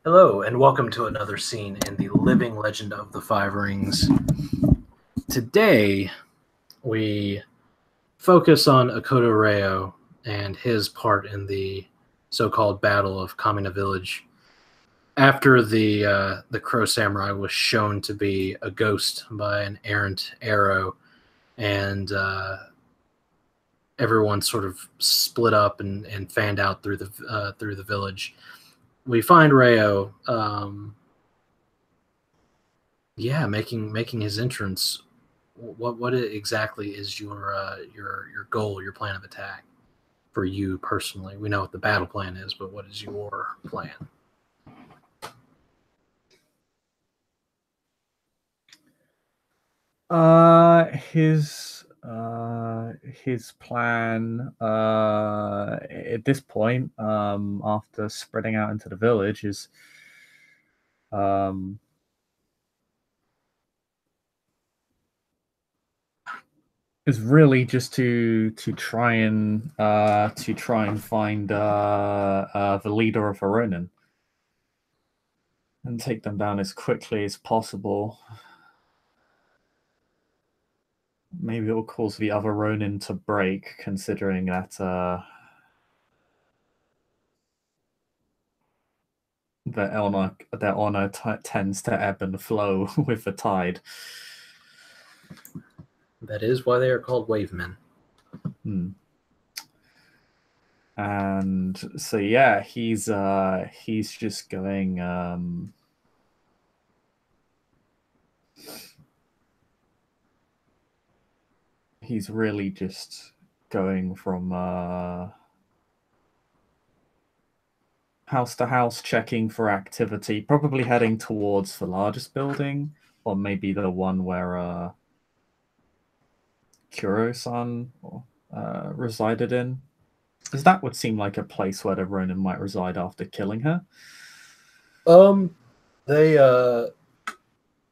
Hello, and welcome to another scene in the living legend of the Five Rings. Today, we focus on Akodo Reo and his part in the so-called Battle of Kamina Village. After the Crow Samurai was shown to be a ghost by an errant arrow, and everyone sort of split up and fanned out through the village. We find Reo, making his entrance. What exactly is your goal, your plan of attack for you personally? We know what the battle plan is, but what is your plan? His plan at this point, after spreading out into the village, is really just to try and find the leader of a Ronin and take them down as quickly as possible. Maybe it will cause the other Ronin to break, considering that their honor tends to ebb and flow with the tide. That is why they are called wavemen. And so yeah, he's just going. He's really just going from house to house, checking for activity, probably heading towards the largest building, or maybe the one where Kuro-san resided in. Because that would seem like a place where the Ronin might reside after killing her.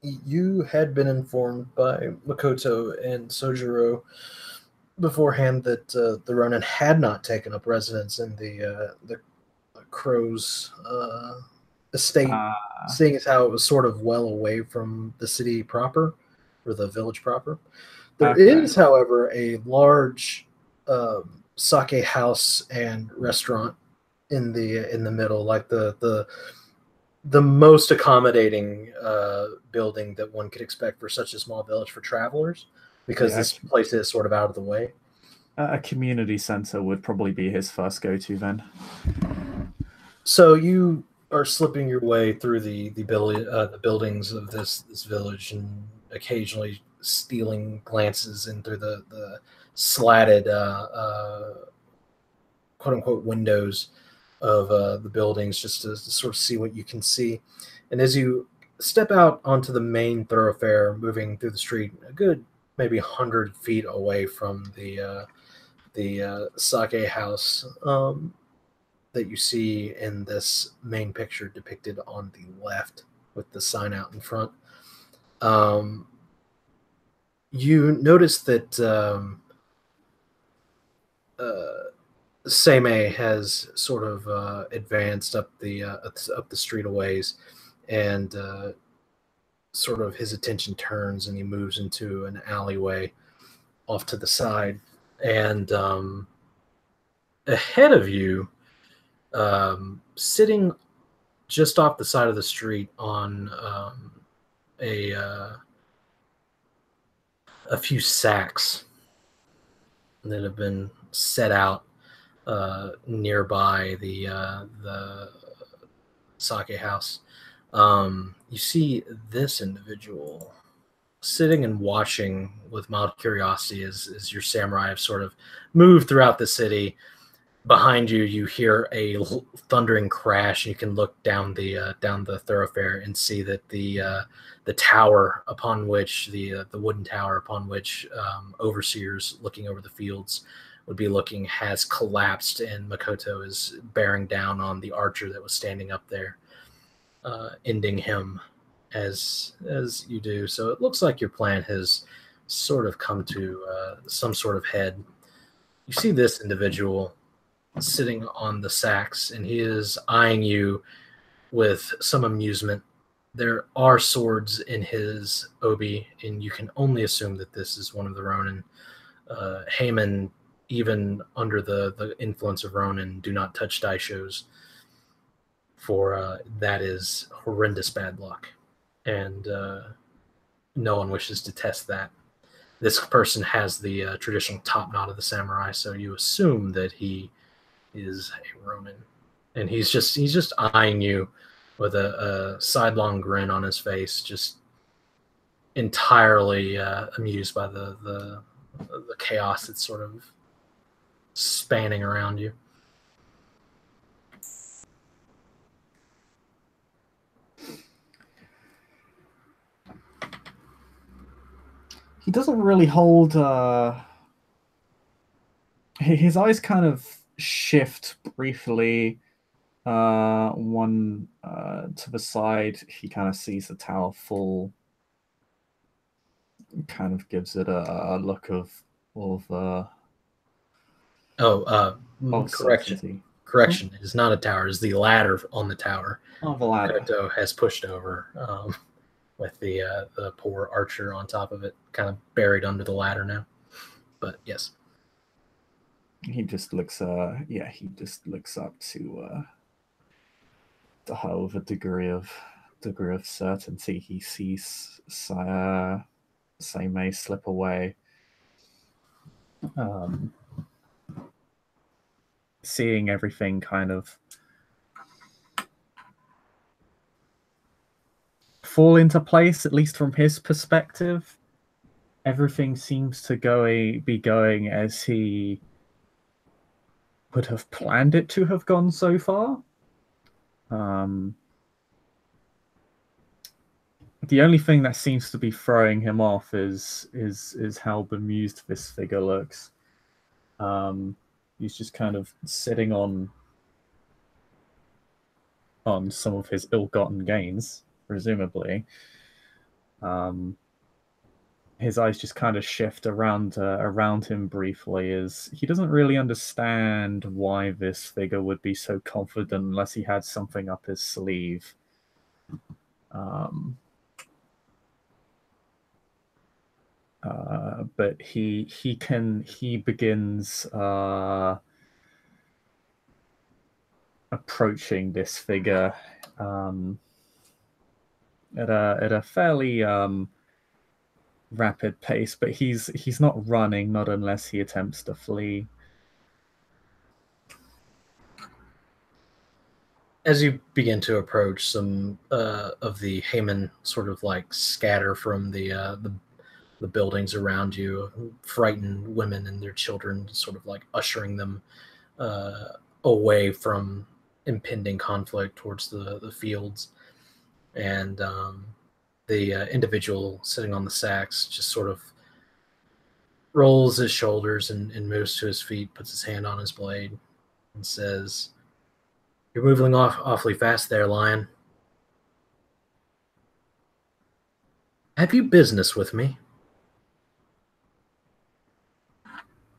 You had been informed by Makoto and Sojiro beforehand that the Ronin had not taken up residence in the Crow's estate, seeing as how it was sort of well away from the city proper, or the village proper. There is, however, a large sake house and restaurant in the middle, like the most accommodating building that one could expect for such a small village for travelers, because this place is sort of out of the way. A community center would probably be his first go-to then. So you are slipping your way through the buildings of this village, and occasionally stealing glances in through the slatted quote unquote windows of the buildings, just to sort of see what you can see. And as you step out onto the main thoroughfare, moving through the street, a good maybe 100 feet away from the sake house that you see in this main picture depicted on the left with the sign out in front, you notice that Seimei has sort of advanced up the street a ways, and sort of his attention turns and he moves into an alleyway off to the side, and ahead of you, sitting just off the side of the street on a few sacks that have been set out nearby the sake house. You see this individual sitting and watching with mild curiosity as your samurai have sort of moved throughout the city. Behind you, you hear a thundering crash, and you can look down the thoroughfare and see that the tower upon which the wooden tower upon which overseers looking over the fields would be looking has collapsed, and Makoto is bearing down on the archer that was standing up there, ending him as you do. So it looks like your plan has sort of come to some sort of head. You see this individual sitting on the sacks, and he is eyeing you with some amusement. There are swords in his obi, and you can only assume that this is one of the Ronin. Haman, even under the influence of Ronin, do not touch daishos, for that is horrendous bad luck, and no one wishes to test that. This person has the traditional top knot of the samurai, so you assume that he is a Ronin, and he's just eyeing you with a sidelong grin on his face, just entirely amused by the chaos that's sort of spanning around you. He doesn't really hold. His eyes kind of shift briefly. One to the side, he kind of sees the tower full. Kind of gives it a look of Correction. certainty. Correction. It is not a tower. It is the ladder on the tower. Oh, the ladder. Koto has pushed over with the poor archer on top of it, kind of buried under the ladder now. But yes. He just looks he just looks up to her with a degree of certainty. He sees Seimei slip away. Seeing everything kind of fall into place, at least from his perspective, everything seems to be going as he would have planned it to have gone so far. The only thing that seems to be throwing him off is how bemused this figure looks. He's just kind of sitting on some of his ill-gotten gains, presumably. His eyes just kind of shift around him briefly, as he doesn't really understand why this figure would be so confident unless he had something up his sleeve. But he begins approaching this figure at a fairly rapid pace, but he's not running, not unless he attempts to flee. As you begin to approach, some of the Haman sort of like scatter from the buildings around you, frightened women and their children, sort of like ushering them away from impending conflict towards the fields. And the individual sitting on the sacks just sort of rolls his shoulders and moves to his feet, puts his hand on his blade, and says, "You're moving awfully fast there, Lion. Have you business with me?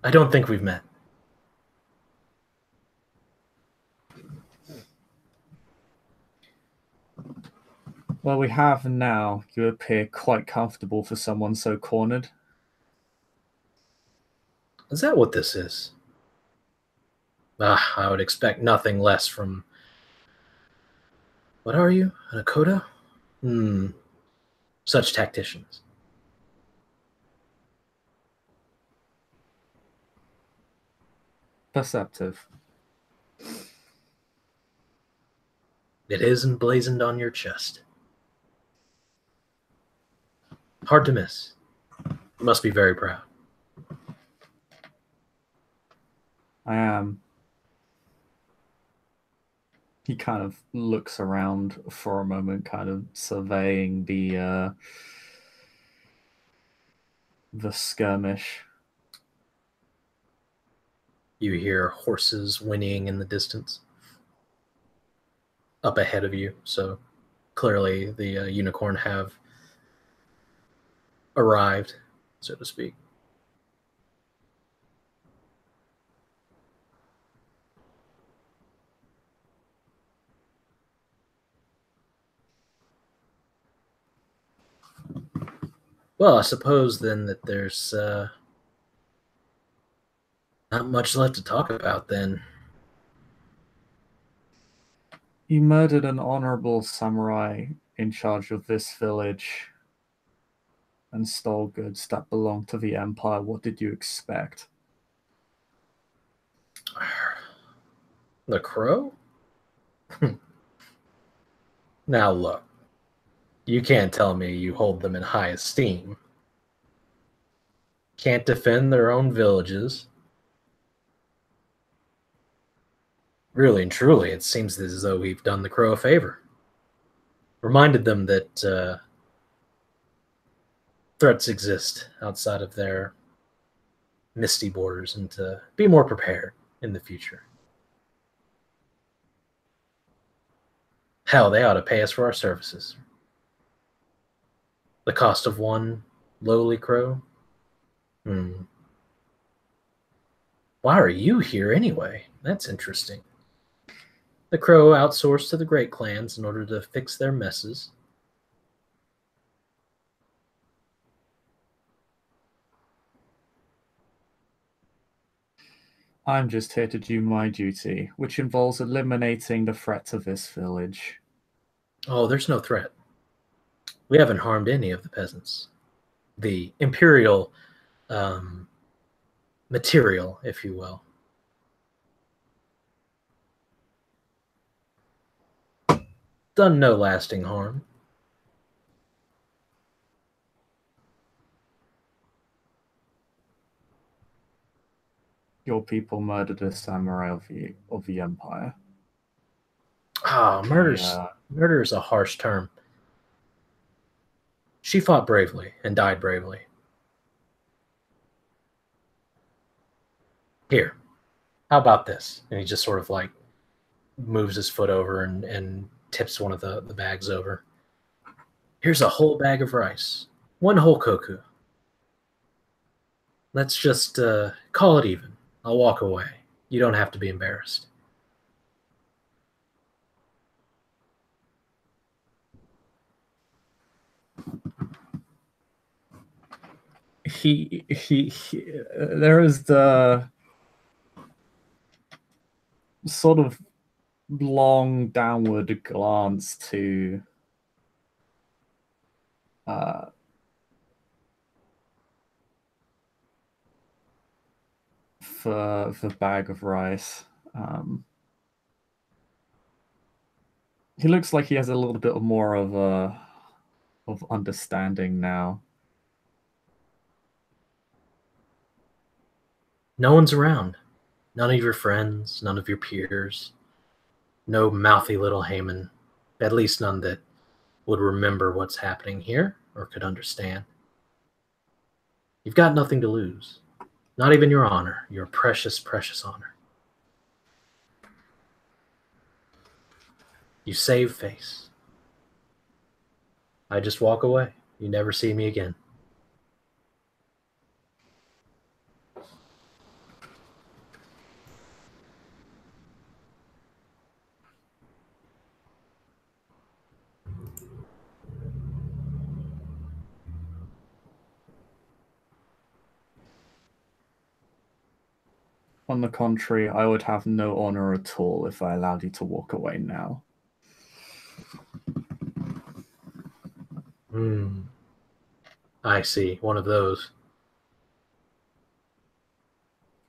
I don't think we've met." Well, we have now. You appear quite comfortable for someone so cornered. Is that what this is? I would expect nothing less from... What are you? An Akodo? Such tacticians. Perceptive. It is emblazoned on your chest. Hard to miss. You must be very proud. I am. He kind of looks around for a moment, kind of surveying the skirmish. You hear horses whinnying in the distance up ahead of you, so clearly the unicorn have arrived, so to speak. Well, I suppose then that there's not much left to talk about then. You murdered an honorable samurai in charge of this village and stole goods that belonged to the Empire. What did you expect? The crow? Now look, you can't tell me you hold them in high esteem. Can't defend their own villages. Really and truly, it seems as though we've done the crow a favor. Reminded them that threats exist outside of their misty borders and to be more prepared in the future. Hell, they ought to pay us for our services. The cost of one lowly crow? Hmm. Why are you here anyway? That's interesting. The crow outsourced to the great clans in order to fix their messes. I'm just here to do my duty, which involves eliminating the threat to this village. Oh, there's no threat. We haven't harmed any of the peasants. The imperial um, material, if you will. Done no lasting harm. Your people murdered a samurai of the Empire. Ah, murder is a harsh term. She fought bravely and died bravely. Here, how about this? And he just sort of like moves his foot over and tips one of the bags over. Here's a whole bag of rice. One whole koku. Let's just call it even. I'll walk away. You don't have to be embarrassed. There is the sort of long downward glance to uh, for the bag of rice. He looks like he has a little bit more of a of understanding now. No one's around. None of your friends, none of your peers. No mouthy little Haman. At least none that would remember what's happening here or could understand. You've got nothing to lose. Not even your honor, your precious, precious honor. You save face. I just walk away. You never see me again. On the contrary, I would have no honor at all if I allowed you to walk away now. I see. One of those.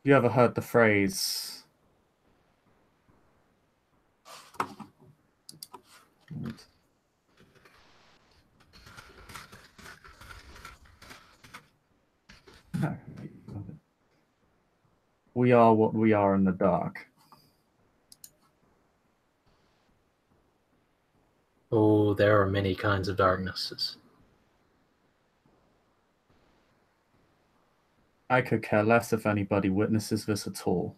You ever heard the phrase? We are what we are in the dark. Oh, there are many kinds of darknesses. I could care less if anybody witnesses this at all.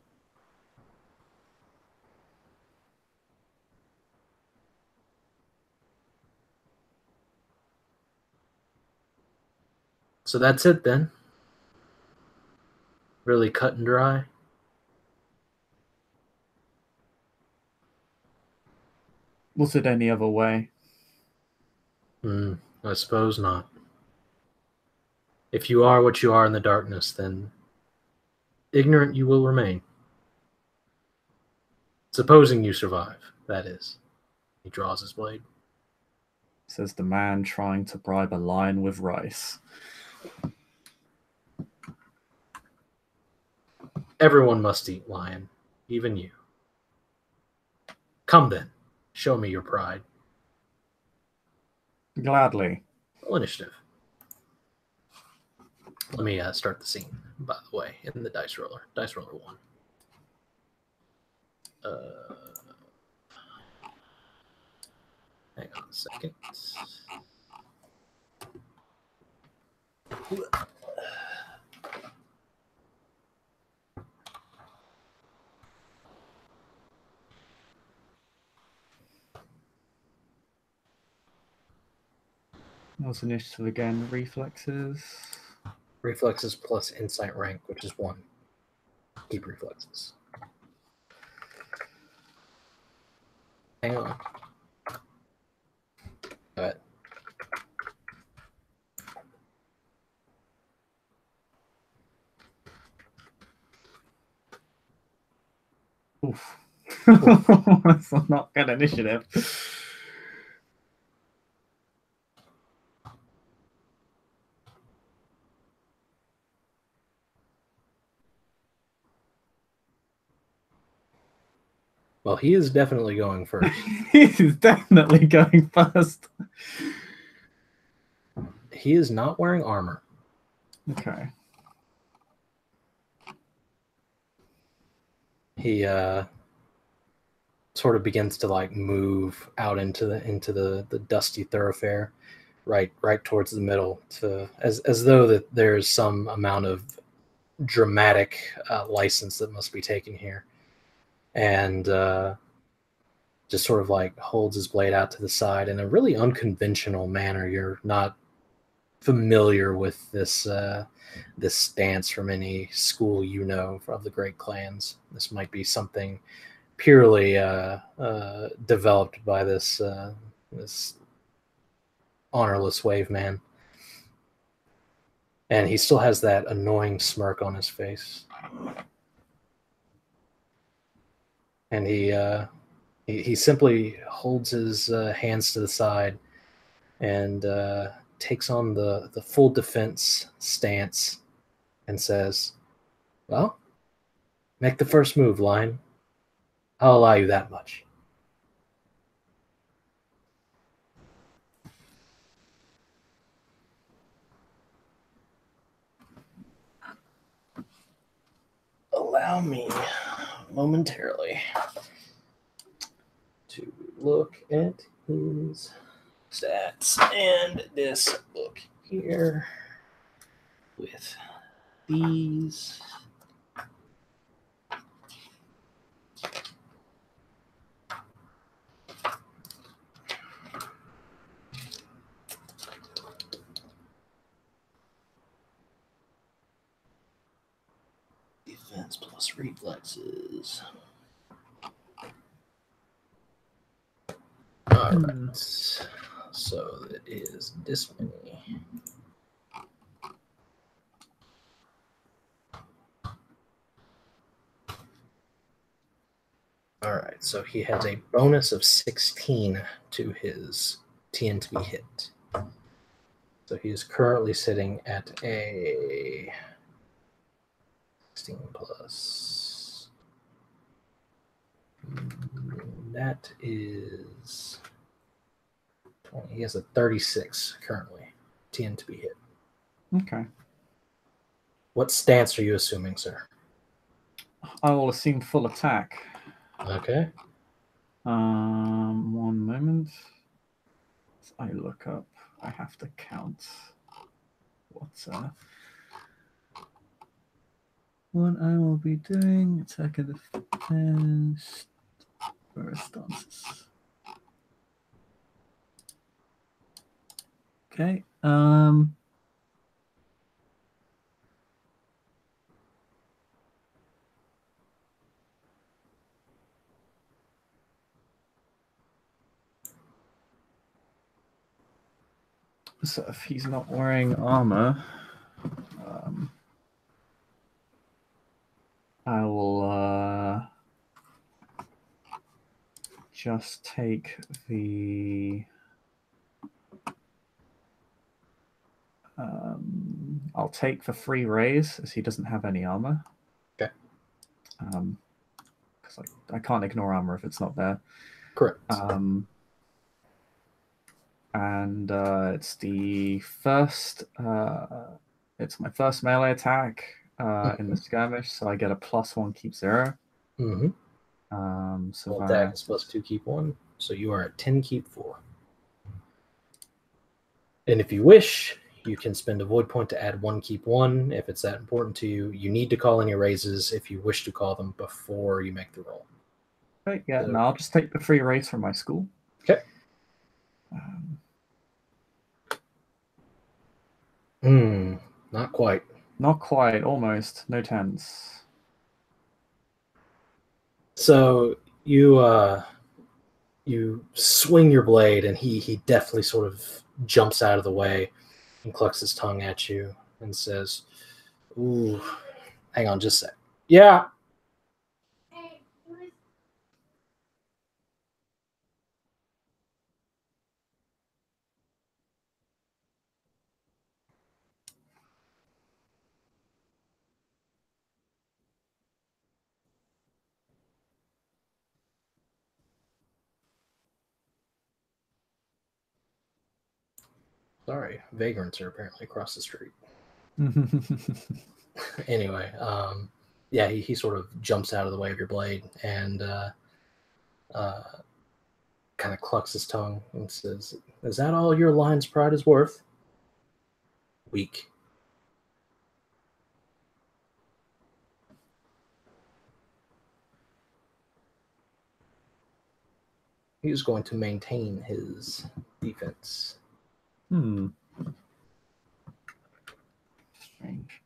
So that's it then. Really cut and dry. Was it any other way? I suppose not. If you are what you are in the darkness, then ignorant you will remain. Supposing you survive, that is. He draws his blade. Says the man trying to bribe a lion with rice. Everyone must eat, lion, even you. Come then, show me your pride. Gladly. Roll initiative. Let me start the scene, by the way, in the dice roller. Dice roller 1. Hang on a second. What's initiative again? Reflexes. Reflexes plus insight rank, which is 1. Keep reflexes. Hang on. Go ahead. Oof. That's not good initiative. Well, he is definitely going first. He's definitely going first. He is not wearing armor. Okay. He sort of begins to like move out into the dusty thoroughfare, right towards the middle, to as though that there's some amount of dramatic license that must be taken here, and just sort of like holds his blade out to the side in a really unconventional manner. You're not familiar with this stance from any school of the Great Clans. This might be something purely developed by this honorless wave man, and he still has that annoying smirk on his face. And he simply holds his hands to the side and takes on the full defense stance and says, "Well, make the first move, Lion. I'll allow you that much." Allow me momentarily to look at his stats and this book here with these. Defense plus reflexes. All right. So it is this many. All right. So he has a bonus of 16 to his TN to be hit. So he is currently sitting at a 16 plus. That is 20. He has a 36 currently. TN to be hit. Okay. What stance are you assuming, sir? I will assume full attack. Okay. 1 moment. As I look up, I have to count what I will be doing. Attack of defense. First stances. Okay. So if he's not wearing armor, I will just take the. I'll take the 3 raise as he doesn't have any armor. Okay. Because I can't ignore armor if it's not there. Correct. And it's the first. It's my first melee attack in the skirmish, so I get a +1 keep 0. Mm-hmm. So Full attack is +2 keep 1, so you are at 10 keep 4. And if you wish, you can spend a void point to add 1 keep 1 if it's that important to you. You need to call any raises if you wish to call them before you make the roll. Okay, yeah, so, no, I'll just take the 3 raise from my school. Okay. Not quite. Not quite, almost. No 10s. So you swing your blade, and he definitely sort of jumps out of the way and clucks his tongue at you and says, "Ooh, hang on just a sec. Yeah." Sorry, vagrants are apparently across the street. Anyway, yeah, he sort of jumps out of the way of your blade and kind of clucks his tongue and says, "Is that all your lion's pride is worth?" Weak. He's going to maintain his defense. Strange.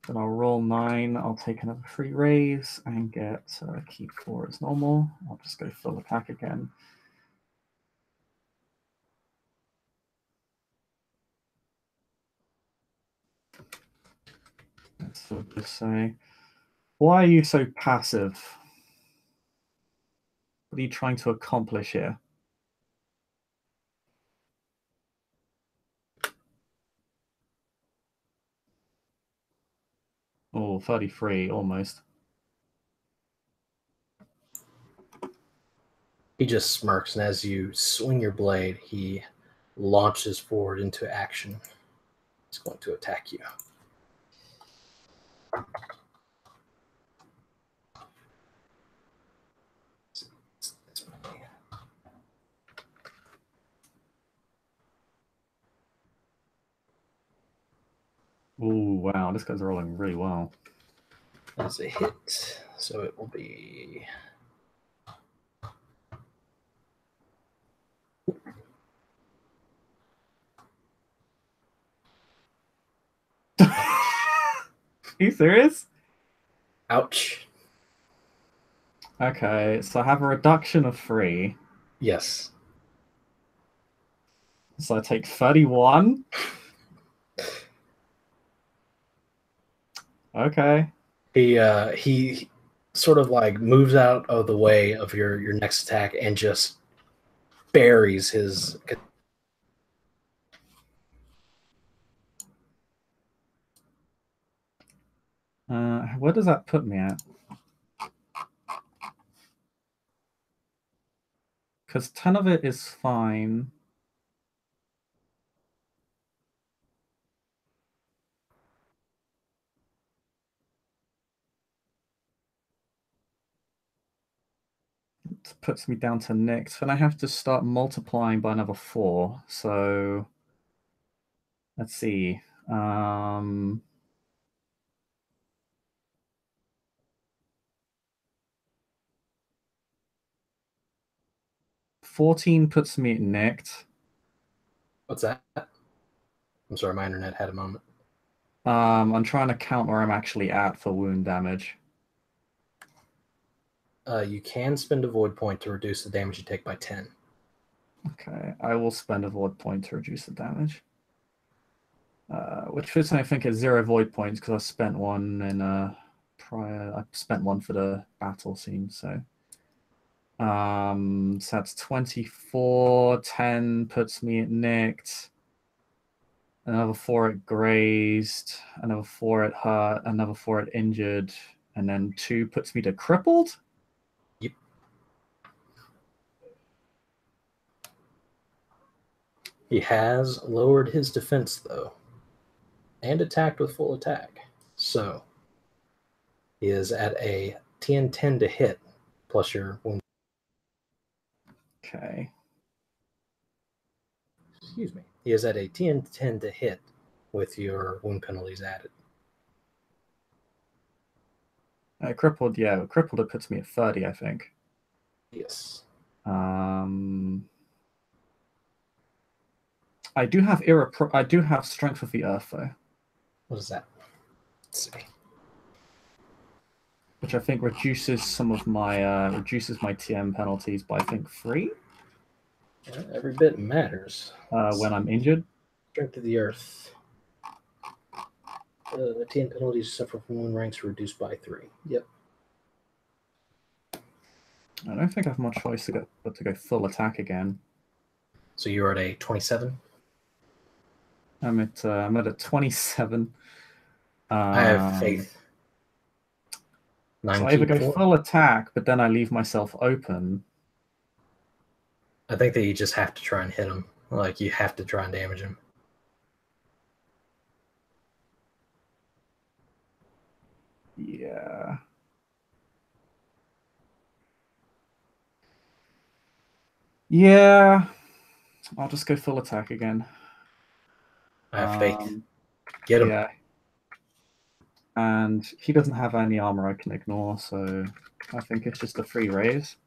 Then I'll roll 9. I'll take another 3 raise and get keep 4 as normal. I'll just go full attack again. Let's just say, why are you so passive? What are you trying to accomplish here? Oh, 33, almost. He just smirks, and as you swing your blade, he launches forward into action. He's going to attack you. Oh, wow, this guy's rolling really well. That's a hit, so it will be... Are you serious? Ouch. Okay, so I have a reduction of 3. Yes. So I take 31. Okay. He sort of like moves out of the way of your next attack and just buries his... Where does that put me at? Because 10 of it is fine. It puts me down to next. Then I have to start multiplying by another 4. So let's see. 14 puts me at nicked. What's that? I'm sorry, my internet had a moment. I'm trying to count where I'm actually at for wound damage. You can spend a void point to reduce the damage you take by 10. Okay, I will spend a void point to reduce the damage. Which fits, I think, is 0 void points because I spent one in prior. I spent one for the battle scene, so. So that's 24. 10 puts me at nicked. Another 4 at grazed. Another 4 at hurt. Another 4 at injured. And then 2 puts me to crippled? Yep. He has lowered his defense, though, and attacked with full attack. So he is at a TN10 to hit, plus your wound. Okay. Excuse me. He is at a TN10 to hit with your wound penalties added. Crippled, yeah. Crippled, it puts me at 30, I think. Yes. I do have Strength of the Earth, though. What is that? Let's see. Which I think reduces some of my reduces my TM penalties by, I think, 3. Yeah, every bit matters. When I'm injured. Strength of the Earth. The TN penalties suffer from wound ranks reduced by 3. Yep. I don't think I have much choice but to go full attack again. So you're at a 27? I'm at a 27. I have faith. 9 So I either go 4. full attack, but then I leave myself open. I think that you just have to try and hit him. Like, you have to try and damage him. Yeah. Yeah. I'll just go full attack again. I have faith. Get him. Yeah. And he doesn't have any armor I can ignore, so I think it's just a free raise.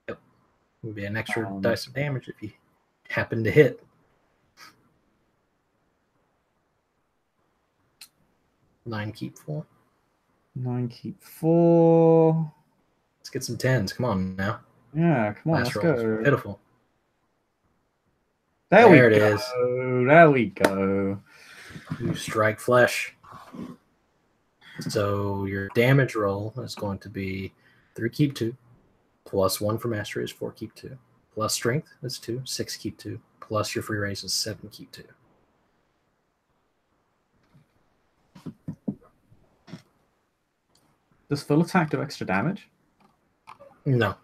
Yep. It would be an extra dice of damage if you happen to hit. Nine keep 4. 9 keep 4. Let's get some 10s. Come on now. Yeah, come on, Last let's roll. go. Pitiful. There it is. There we go. You strike flesh. So your damage roll is going to be 3 keep 2, plus 1 for mastery is 4 keep 2, plus strength is 2, 6 keep 2, plus your free raise is 7 keep 2. Does full attack do extra damage? No.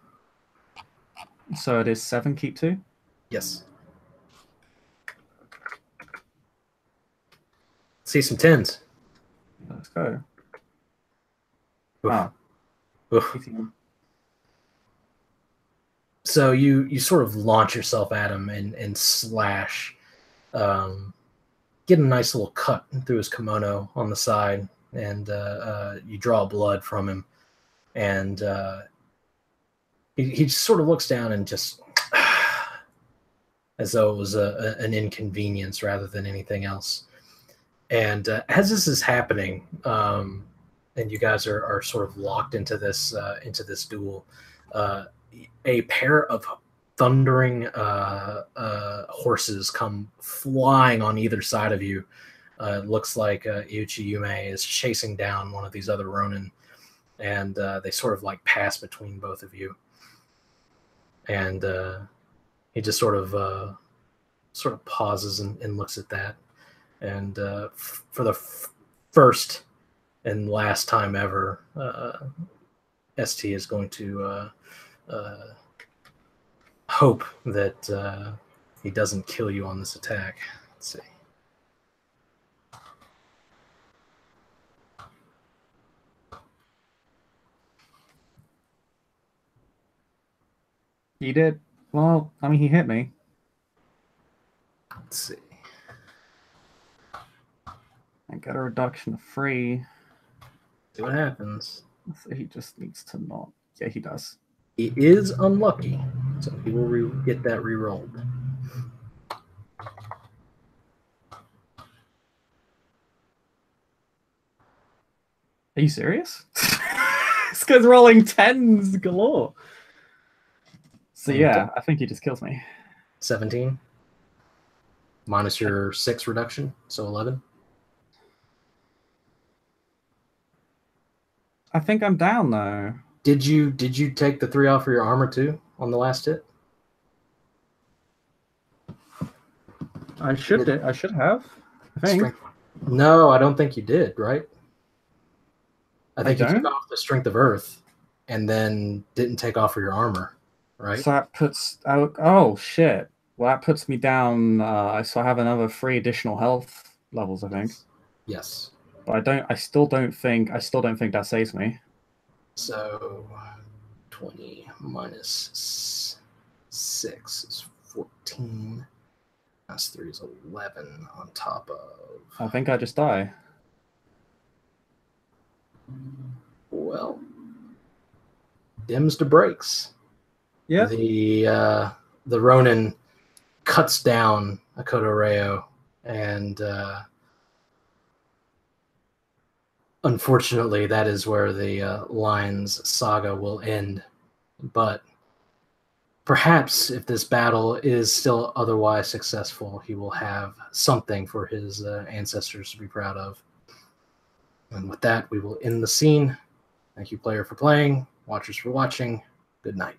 So it is 7 keep 2? Yes. See some 10s. Let's go. Oof. Oh. Oof. So you sort of launch yourself at him and slash. Get a nice little cut through his kimono on the side, and you draw blood from him. And he just sort of looks down and just as though it was an inconvenience rather than anything else. And as this is happening, and you guys are sort of locked into this duel, a pair of thundering horses come flying on either side of you. It looks like Iuchi Yume is chasing down one of these other Ronin, and they sort of like pass between both of you. And he just sort of pauses and looks at that. And for the first and last time ever, ST is going to hope that he doesn't kill you on this attack. Let's see. He did. Well, I mean, he hit me. Let's see. I got a reduction of 3. See what happens. So he just needs to not. Yeah, he does. He is unlucky, so he will get that re-rolled. Are you serious? This guy's rolling 10s galore. So Okay. yeah, I think he just kills me. 17 minus your 6 reduction, so 11. I think I'm down though. Did you take the 3 off of your armor too on the last hit? I should have. I think. Strength. No, I don't think you did, right? I I think you took don't? off the strength of earth and then didn't take off of your armor, right? So that puts oh shit. Well, that puts me down. So I have another 3 additional health levels, I think. Yes. But I still don't think that saves me. So 20 minus 6 is 14. Minus 3 is 11 on top of. I think I just die. Well, dims to breaks. Yeah. The Ronin cuts down Akodo Reo, and unfortunately, that is where the Lion's saga will end. But perhaps if this battle is still otherwise successful, he will have something for his ancestors to be proud of. And with that, we will end the scene. Thank you, player, for playing. Watchers for watching. Good night.